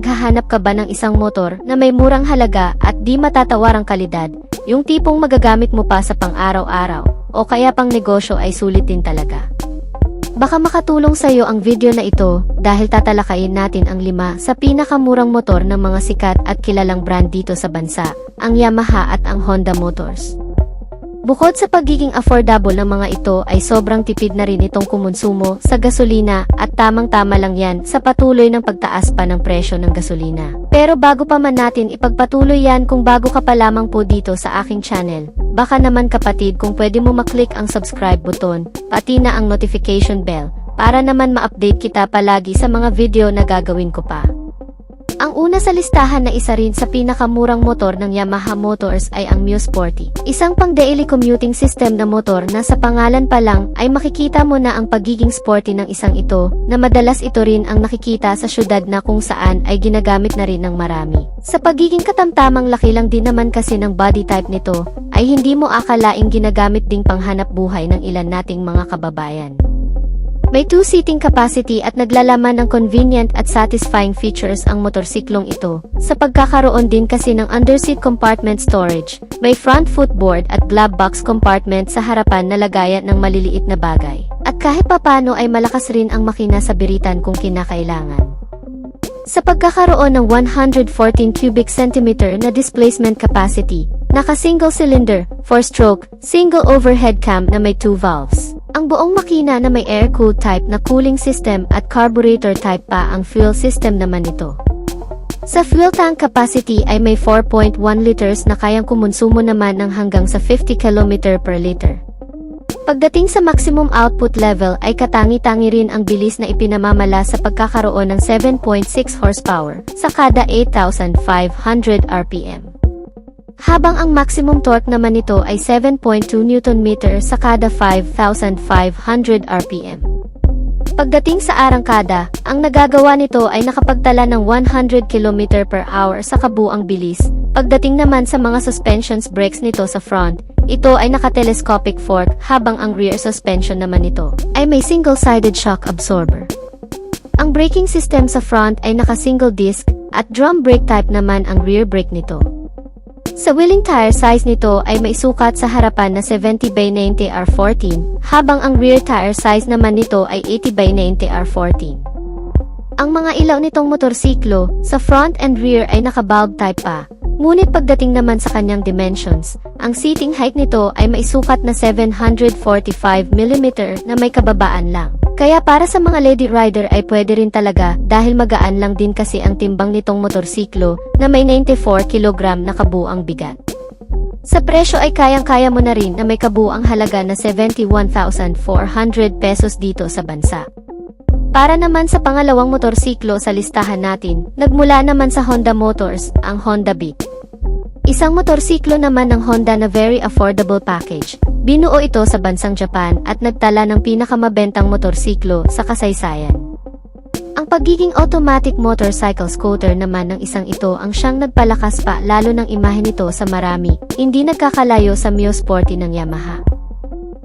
Naghahanap ka ba ng isang motor na may murang halaga at di matatawarang kalidad, yung tipong magagamit mo pa sa pang-araw-araw, o kaya pang negosyo ay sulit din talaga? Baka makatulong sa iyo ang video na ito dahil tatalakayin natin ang 5 sa pinakamurang motor ng mga sikat at kilalang brand dito sa bansa, ang Yamaha at ang Honda Motors. Bukod sa pagiging affordable ng mga ito ay sobrang tipid na rin itong kumonsumo sa gasolina at tamang-tama lang yan sa patuloy ng pagtaas pa ng presyo ng gasolina. Pero bago pa man natin ipagpatuloy yan, kung bago ka pa lamang po dito sa aking channel, baka naman kapatid kung pwede mo maklik ang subscribe button, pati na ang notification bell, para naman ma-update kita palagi sa mga video na gagawin ko pa. Ang una sa listahan na isa rin sa pinakamurang motor ng Yamaha Motors ay ang Mio Sporty. Isang pang daily commuting system na motor na sa pangalan pa lang ay makikita mo na ang pagiging sporty ng isang ito, na madalas ito rin ang nakikita sa syudad na kung saan ay ginagamit na rin ng marami. Sa pagiging katamtamang laki lang din naman kasi ng body type nito, ay hindi mo akalaing ginagamit ding panghanap buhay ng ilan nating mga kababayan. May 2-seating capacity at naglalaman ng convenient at satisfying features ang motorsiklong ito, sa pagkakaroon din kasi ng underseat compartment storage, may front footboard at glove box compartment sa harapan na lagayan ng maliliit na bagay. At kahit papano ay malakas rin ang makina sa biritan kung kinakailangan. Sa pagkakaroon ng 114 cubic centimeter na displacement capacity, naka-single cylinder, 4-stroke, single overhead cam na may 2 valves. Ang buong makina na may air-cooled type na cooling system at carburetor type pa ang fuel system naman ito. Sa fuel tank capacity ay may 4.1 liters na kayang kumonsumo naman ng hanggang sa 50 km per liter. Pagdating sa maximum output level ay katangi-tangi rin ang bilis na ipinamamala sa pagkakaroon ng 7.6 horsepower sa kada 8,500 RPM. Habang ang maximum torque naman nito ay 7.2 Nm sa kada 5,500 RPM. Pagdating sa arangkada, ang nagagawa nito ay nakapagtala ng 100 km per hour sa kabuang bilis. Pagdating naman sa mga suspensions brakes nito sa front, ito ay naka-telescopic fork, habang ang rear suspension naman nito ay may single-sided shock absorber. Ang braking system sa front ay naka-single disc at drum brake type naman ang rear brake nito. Sa wheeling tire size nito ay may sukat sa harapan na 70/90 R14, habang ang rear tire size naman nito ay 80/90 R14. Ang mga ilaw nitong motorsiklo, sa front and rear ay naka-bulb type pa, ngunit pagdating naman sa kanyang dimensions, ang seating height nito ay may sukat na 745 mm na may kababaan lang. Kaya para sa mga lady rider ay pwede rin talaga dahil magaan lang din kasi ang timbang nitong motorsiklo na may 94 kg na kabuang bigat. Sa presyo ay kayang-kaya mo na rin na may kabuang halaga na 71,400 pesos dito sa bansa. Para naman sa pangalawang motorsiklo sa listahan natin, nagmula naman sa Honda Motors, ang Honda Beat. Isang motorsiklo naman ng Honda na very affordable package. Binuo ito sa bansang Japan at nagtala ng pinakamabentang motorsiklo sa kasaysayan. Ang pagiging automatic motorcycle scooter naman ng isang ito ang siyang nagpalakas pa lalo ng imahe nito sa marami, hindi nagkakalayo sa Mio Sporty ng Yamaha.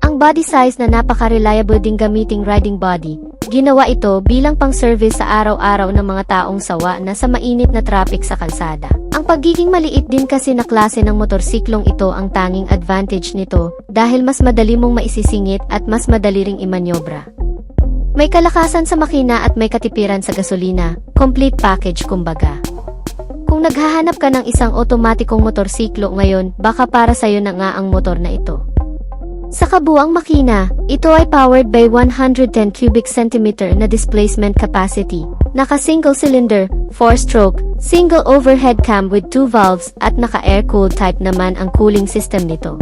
Ang body size na napaka-reliable ding gamiting riding body, ginawa ito bilang pang-service sa araw-araw ng mga taong sawa na sa mainit na traffic sa kalsada. Ang pagiging maliit din kasi na klase ng motorsiklong ito ang tanging advantage nito dahil mas madali mong maisisingit at mas madali ring imanyobra. May kalakasan sa makina at may katipiran sa gasolina, complete package kumbaga. Kung naghahanap ka ng isang otomatikong motorsiklo ngayon, baka para sa'yo na nga ang motor na ito. Sa kabuang makina, ito ay powered by 110 cubic centimeter na displacement capacity, naka-single cylinder, 4-stroke, single overhead cam with 2 valves at naka-air-cooled type naman ang cooling system nito.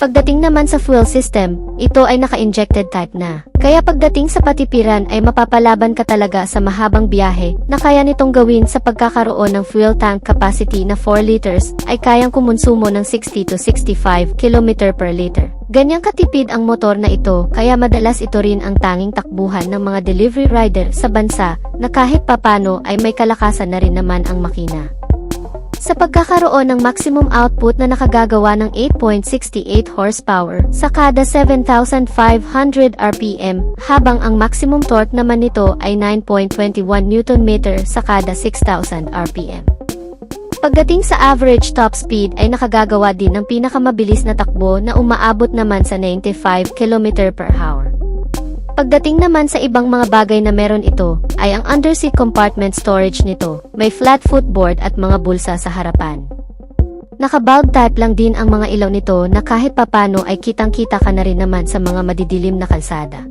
Pagdating naman sa fuel system, ito ay naka-injected type na. Kaya pagdating sa patipiran ay mapapalaban ka talaga sa mahabang biyahe na kaya nitong gawin sa pagkakaroon ng fuel tank capacity na 4 liters ay kayang kumonsumo ng 60 to 65 km per liter. Ganyang katipid ang motor na ito kaya madalas ito rin ang tanging takbuhan ng mga delivery rider sa bansa na kahit papano ay may kalakasan na rin naman ang makina. Sa pagkakaroon ng maximum output na nakagagawa ng 8.68 horsepower sa kada 7,500 RPM, habang ang maximum torque naman nito ay 9.21 Nm sa kada 6,000 RPM. Pagdating sa average top speed ay nakagagawa din ng pinakamabilis na takbo na umaabot naman sa 95 km/h. Pagdating naman sa ibang mga bagay na meron ito, ay ang underseat compartment storage nito, may flat footboard at mga bulsa sa harapan. Naka-bulb type lang din ang mga ilaw nito na kahit papano ay kitang-kita ka na rin naman sa mga madidilim na kalsada.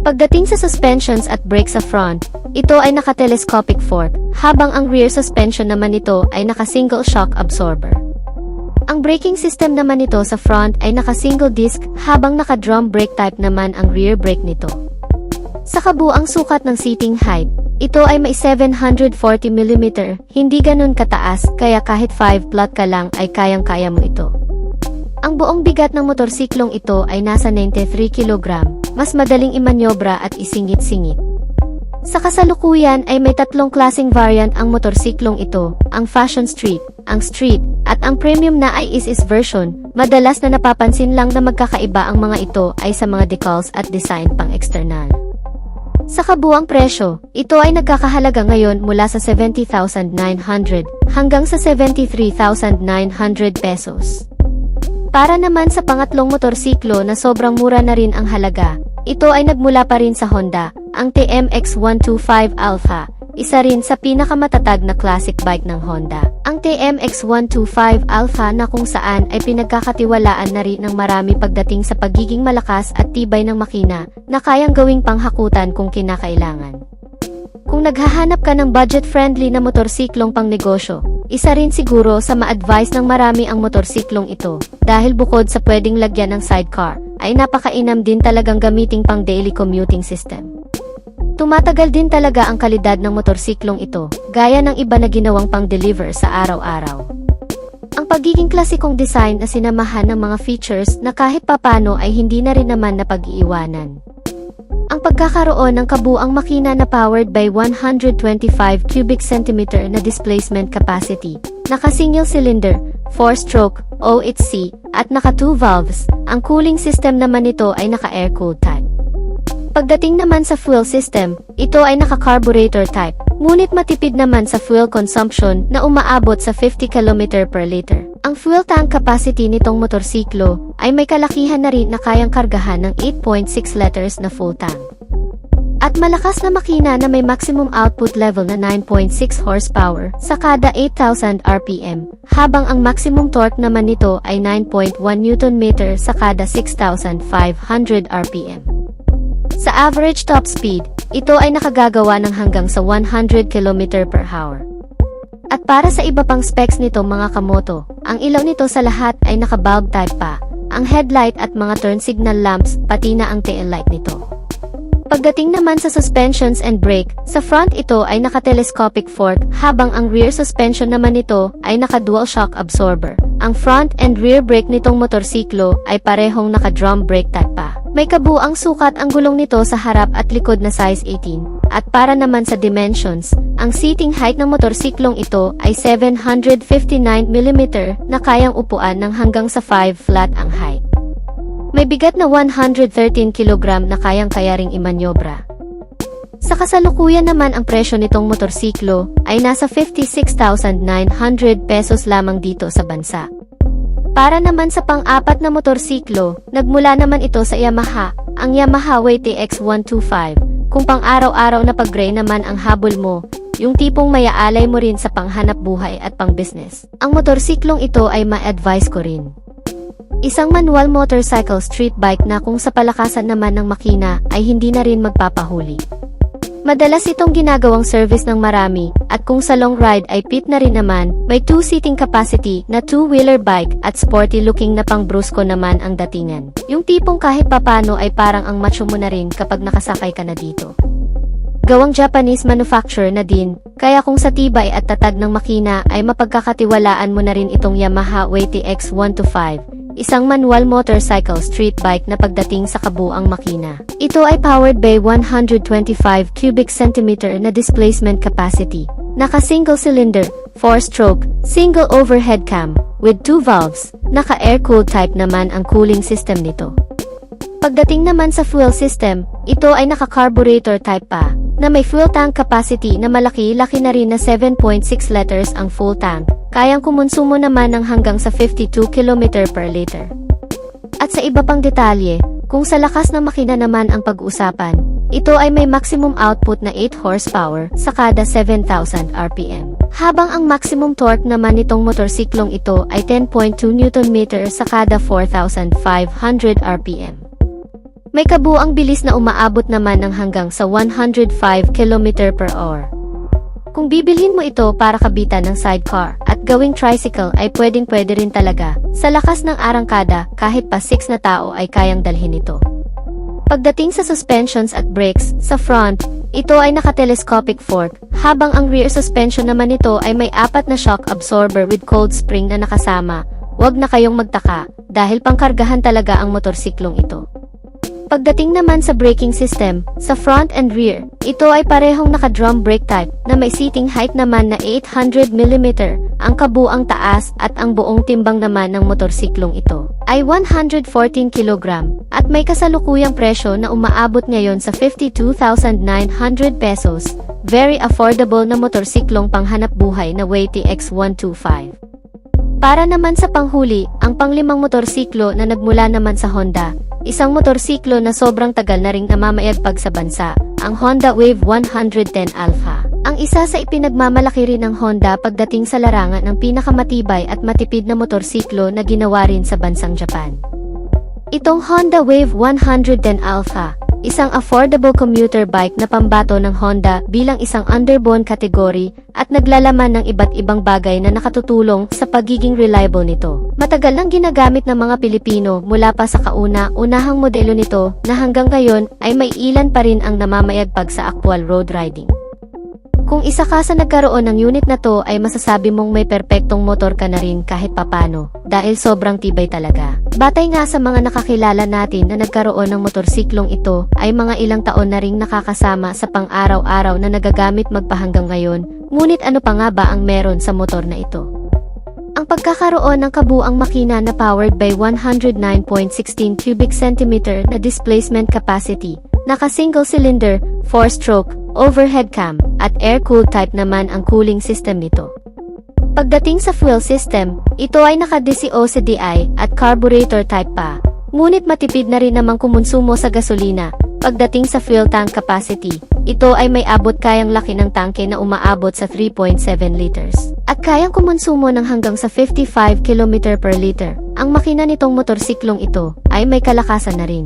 Pagdating sa suspensions at brakes sa front, ito ay naka-telescopic fork, habang ang rear suspension naman nito ay naka-single shock absorber. Ang braking system naman nito sa front ay naka-single disc, habang naka-drum brake type naman ang rear brake nito. Sa kabuang sukat ng seating height, ito ay may 740mm, hindi ganun kataas, kaya kahit 5 flat ka lang ay kayang-kaya mo ito. Ang buong bigat ng motorsiklong ito ay nasa 93 kg, mas madaling imanyobra at isingit-singit. Sa kasalukuyan ay may tatlong klaseng variant ang motorsiklong ito, ang Fashion Street, ang Street, at ang Premium na ISIS version. Madalas na napapansin lang na magkakaiba ang mga ito ay sa mga decals at design pang external. Sa kabuang presyo, ito ay nagkakahalaga ngayon mula sa 70,900 hanggang sa 73,900 pesos. Para naman sa pangatlong motorsiklo na sobrang mura na rin ang halaga, ito ay nagmula pa rin sa Honda, ang TMX 125 Alpha, isa rin sa pinakamatatag na classic bike ng Honda. Ang TMX 125 Alpha na kung saan ay pinagkakatiwalaan na rin ng marami pagdating sa pagiging malakas at tibay ng makina na kayang gawing panghakutan kung kinakailangan. Kung naghahanap ka ng budget-friendly na motorsiklong pang negosyo, isa rin siguro sa ma-advise ng marami ang motorsiklong ito, dahil bukod sa pwedeng lagyan ng sidecar, ay napakainam din talagang gamiting pang daily commuting system. Tumatagal din talaga ang kalidad ng motorsiklong ito, gaya ng iba na ginawang pang-deliver sa araw-araw. Ang pagiging klasikong design na sinamahan ng mga features na kahit papano ay hindi na rin naman napag-iiwanan. Ang pagkakaroon ng kabuang makina na powered by 125 cubic centimeter na displacement capacity, naka-single cylinder, 4-stroke, OHC, at naka-2 valves, ang cooling system naman nito ay naka-air-cooled type. Pagdating naman sa fuel system, ito ay naka-carburetor type, ngunit matipid naman sa fuel consumption na umaabot sa 50 km per liter. Ang fuel tank capacity nitong motorsiklo ay may kalakihan na rin na kayang kargahan ng 8.6 liters na full tank. At malakas na makina na may maximum output level na 9.6 horsepower sa kada 8,000 RPM, habang ang maximum torque naman nito ay 9.1 Nm sa kada 6,500 RPM. Sa average top speed, ito ay nakagagawa ng hanggang sa 100 km/h. At para sa iba pang specs nito mga kamoto, ang ilaw nito sa lahat ay naka-bulb type pa, ang headlight at mga turn signal lamps, pati na ang tail light nito. Pagdating naman sa suspensions and brake, sa front ito ay naka-telescopic fork, habang ang rear suspension naman nito ay naka-dual shock absorber. Ang front and rear brake nitong motorsiklo ay parehong naka-drum brake type pa. May kabuang sukat ang gulong nito sa harap at likod na size 18. At para naman sa dimensions, ang seating height ng motorsiklong ito ay 759mm na kayang upuan ng hanggang sa 5 flat ang height. May bigat na 113 kg na kayang-kaya ring imanyobra. Sa kasalukuyan naman ang presyo nitong motorsiklo ay nasa 56,900 pesos lamang dito sa bansa. Para naman sa pang-apat na motorsiklo, nagmula naman ito sa Yamaha, ang Yamaha WTX 125. Kung pang-araw-araw na pag-gray naman ang habol mo, yung tipong mayaalay mo rin sa panghanap buhay at pang-business, ang motorsiklong ito ay ma-advise ko rin. Isang manual motorcycle street bike na kung sa palakasan naman ng makina ay hindi na rin magpapahuli. Madalas itong ginagawang service ng marami, at kung sa long ride ay pit na rin naman, may 2-seating capacity na 2-wheeler bike at sporty looking na pang brusko naman ang datingan. Yung tipong kahit papano ay parang ang macho mo na rin kapag nakasakay ka na dito. Gawang Japanese manufacturer na din, kaya kung sa tibay at tatag ng makina ay mapagkakatiwalaan mo na rin itong Yamaha WTX 125. Isang manual motorcycle street bike na pagdating sa kabuang makina. Ito ay powered by 125 cubic centimeter na displacement capacity, naka-single cylinder, 4-stroke, Single overhead cam, with 2 valves, naka-air-cooled type naman ang cooling system nito. Pagdating naman sa fuel system, ito ay naka-carburetor type pa, na may fuel tank capacity na malaki-laki na rin na 7.6 liters ang full tank, kayang kumonsumo naman ng hanggang sa 52 km per liter. At sa iba pang detalye, kung sa lakas ng makina naman ang pag-uusapan, ito ay may maximum output na 8 horsepower sa kada 7,000 RPM. Habang ang maximum torque naman nitong motorsiklong ito ay 10.2 Nm sa kada 4,500 RPM. May kabuuang bilis na umaabot naman ng hanggang sa 105 km per hour. Kung bibilhin mo ito para kabitan ng sidecar at gawing tricycle ay pwedeng-pwede rin talaga. Sa lakas ng arangkada, kahit pa 6 na tao ay kayang dalhin ito. Pagdating sa suspensions at brakes, sa front, ito ay naka-telescopic fork, habang ang rear suspension naman nito ay may 4 na shock absorber with cold spring na nakasama. Huwag na kayong magtaka, dahil pangkargahan talaga ang motorsiklong ito. Pagdating naman sa braking system, sa front and rear, ito ay parehong naka-drum brake type na may seating height naman na 800 mm, ang kabuang taas at ang buong timbang naman ng motorsiklong ito ay 114 kg at may kasalukuyang presyo na umaabot ngayon sa 52,900 pesos. Very affordable na motorsiklong panghanap buhay na Weighty X125. Para naman sa panghuli, ang panglimang motorsiklo na nagmula naman sa Honda, isang motorsiklo na sobrang tagal na ring namamayagpag sa bansa, ang Honda Wave 110 Alpha. Ang isa sa ipinagmamalaki rin ng Honda pagdating sa larangan ng pinakamatibay at matipid na motorsiklo na ginawa rin sa bansang Japan. Itong Honda Wave 110 Alpha, isang affordable commuter bike na pambato ng Honda bilang isang underbone category at naglalaman ng iba't ibang bagay na nakatutulong sa pagiging reliable nito. Matagal nang ginagamit ng mga Pilipino mula pa sa kauna-unahang modelo nito na hanggang ngayon ay may ilan pa rin ang namamayagpag sa actual road riding. Kung isa ka sa nagkaroon ng unit na to ay masasabi mong may perpektong motor ka na rin kahit papano dahil sobrang tibay talaga. Batay nga sa mga nakakilala natin na nagkaroon ng motorsiklong ito ay mga ilang taon na ring nakakasama sa pang-araw-araw na nagagamit magpahanggang ngayon, ngunit ano pa nga ba ang meron sa motor na ito? Ang pagkakaroon ng kabuang makina na powered by 109.16 cubic centimeter na displacement capacity, naka-single cylinder, 4-stroke, overhead cam, at air-cooled type naman ang cooling system nito. Pagdating sa fuel system, ito ay naka-DCOCDI at carburetor type pa, ngunit matipid na rin namang kumonsumo sa gasolina. Pagdating sa fuel tank capacity, ito ay may abot kayang laki ng tangke na umaabot sa 3.7 liters. At kayang kumonsumo ng hanggang sa 55 km per liter. Ang makina nitong motorsiklong ito ay may kalakasan na rin.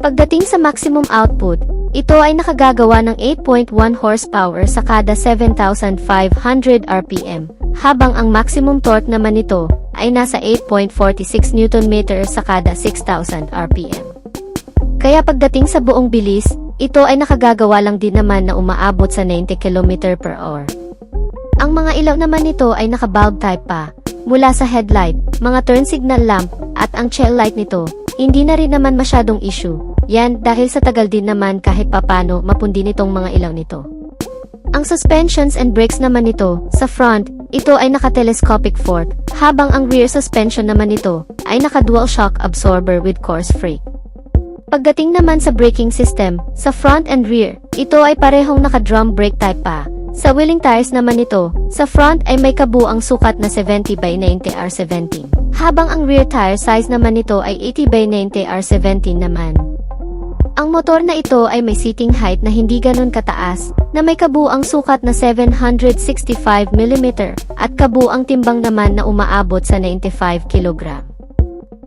Pagdating sa maximum output, ito ay nakagagawa ng 8.1 horsepower sa kada 7,500 RPM, habang ang maximum torque naman nito ay nasa 8.46 Nm sa kada 6,000 RPM. Kaya pagdating sa buong bilis, ito ay nakagagawa lang din naman na umaabot sa 90 km per hour. Ang mga ilaw naman nito ay naka-bulb type pa, mula sa headlight, mga turn signal lamp, at ang tail light nito, hindi na rin naman masyadong issue. Yan dahil sa tagal din naman kahit papano mapundi nitong mga ilaw nito. Ang suspensions and brakes naman nito, sa front, ito ay naka-telescopic fork, habang ang rear suspension naman nito ay naka-dual shock absorber with coarse brake. Pagdating naman sa braking system, sa front and rear, ito ay parehong naka-drum brake type pa. Sa wheeling tires naman nito, sa front ay may kabuang sukat na 70 by 90 R17, habang ang rear tire size naman nito ay 80 by 90 R17 naman. Ang motor na ito ay may seating height na hindi ganun kataas, na may kabuang sukat na 765 mm, at kabuang timbang naman na umaabot sa 95 kg.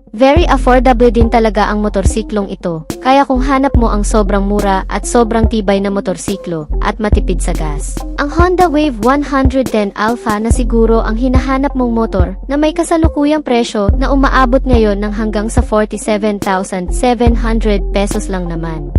Very affordable din talaga ang motorsiklong ito, kaya kung hanap mo ang sobrang mura at sobrang tibay na motorsiklo at matipid sa gas, ang Honda Wave 110 Alpha na siguro ang hinahanap mong motor na may kasalukuyang presyo na umaabot ngayon ng hanggang sa 47,700 pesos lang naman.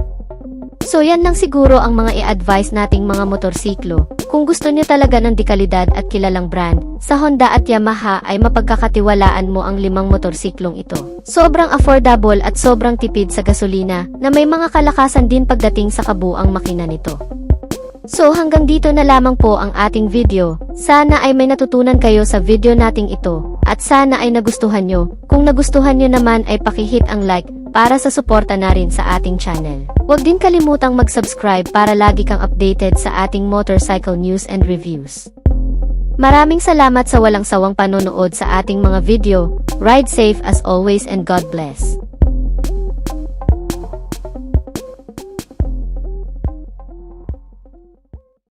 So yan lang siguro ang mga i-advise nating mga motorsiklo. Kung gusto niyo talaga ng dekalidad at kilalang brand, sa Honda at Yamaha ay mapagkakatiwalaan mo ang 5 motorsiklong ito. Sobrang affordable at sobrang tipid sa gasolina na may mga kalakasan din pagdating sa kabuang makina nito. So hanggang dito na lamang po ang ating video. Sana ay may natutunan kayo sa video nating ito. At sana ay nagustuhan nyo. Kung nagustuhan nyo naman ay pakihit ang like para sa suporta na rin sa ating channel. Huwag din kalimutang mag-subscribe para lagi kang updated sa ating motorcycle news and reviews. Maraming salamat sa walang sawang panonood sa ating mga video. Ride safe as always and God bless.